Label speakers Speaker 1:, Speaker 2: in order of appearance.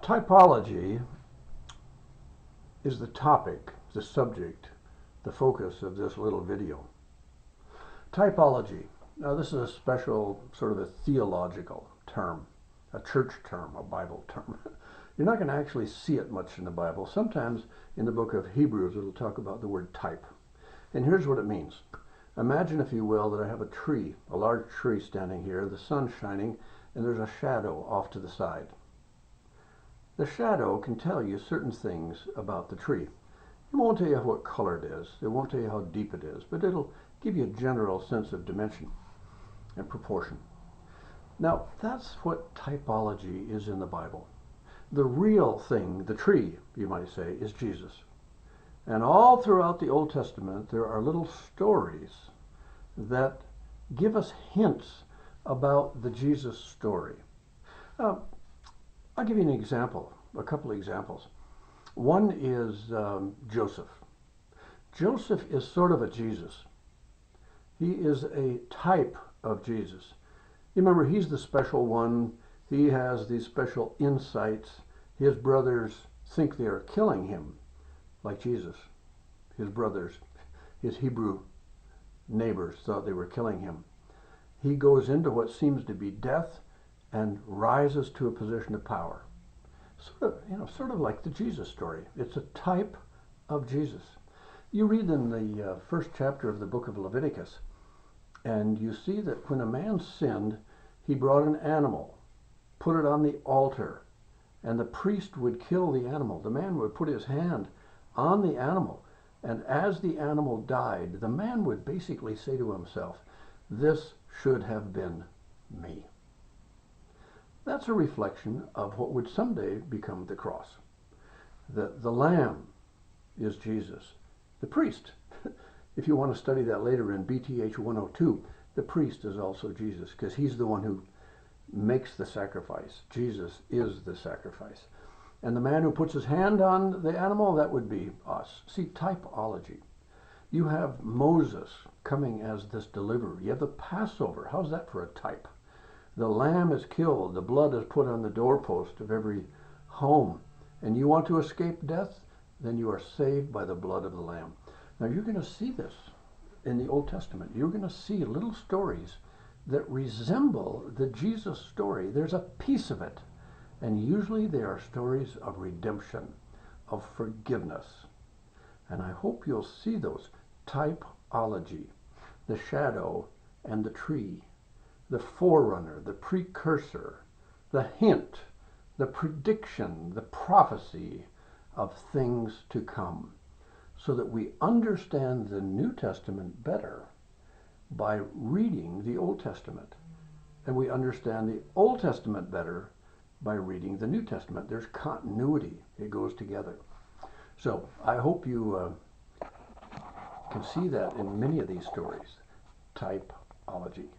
Speaker 1: Typology is the topic, the subject, the focus of this little video. Typology. Now this is a special sort of a theological term, a church term, a Bible term. You're not going to actually see it much in the Bible. Sometimes in the book of Hebrews it'll talk about the word type. And here's what it means. Imagine, if you will, that I have a tree, a large tree standing here, the sun's shining, and there's a shadow off to the side. The shadow can tell you certain things about the tree. It won't tell you what color it is, it won't tell you how deep it is, but it'll give you a general sense of dimension and proportion. Now, that's what typology is in the Bible. The real thing, the tree, you might say, is Jesus. And all throughout the Old Testament, there are little stories that give us hints about the Jesus story. I'll give you an example, a couple of examples. One is Joseph. Joseph is sort of a Jesus. He is a type of Jesus. You remember, he's the special one. He has these special insights. His brothers think they are killing him, like Jesus. His brothers, his Hebrew neighbors, thought they were killing him. He goes into what seems to be death and rises to a position of power. Sort of like the Jesus story. It's a type of Jesus. You read in the first chapter of the book of Leviticus, and you see that when a man sinned, he brought an animal, put it on the altar, and the priest would kill the animal. The man would put his hand on the animal, and as the animal died, the man would basically say to himself, "This should have been me." That's a reflection of what would someday become the cross. The lamb is Jesus. The priest, if you want to study that later in BTH 102, the priest is also Jesus, because he's the one who makes the sacrifice. Jesus is the sacrifice. And the man who puts his hand on the animal, that would be us. See, typology. You have Moses coming as this deliverer. You have the Passover. How's that for a type? The lamb is killed. The blood is put on the doorpost of every home. And you want to escape death? Then you are saved by the blood of the lamb. Now you're going to see this in the Old Testament. You're going to see little stories that resemble the Jesus story. There's a piece of it. And usually they are stories of redemption, of forgiveness. And I hope you'll see those. Typology, the shadow and the tree, the forerunner, the precursor, the hint, the prediction, the prophecy of things to come, so that we understand the New Testament better by reading the Old Testament. And we understand the Old Testament better by reading the New Testament. There's continuity. It goes together. So I hope you can see that in many of these stories. Typology.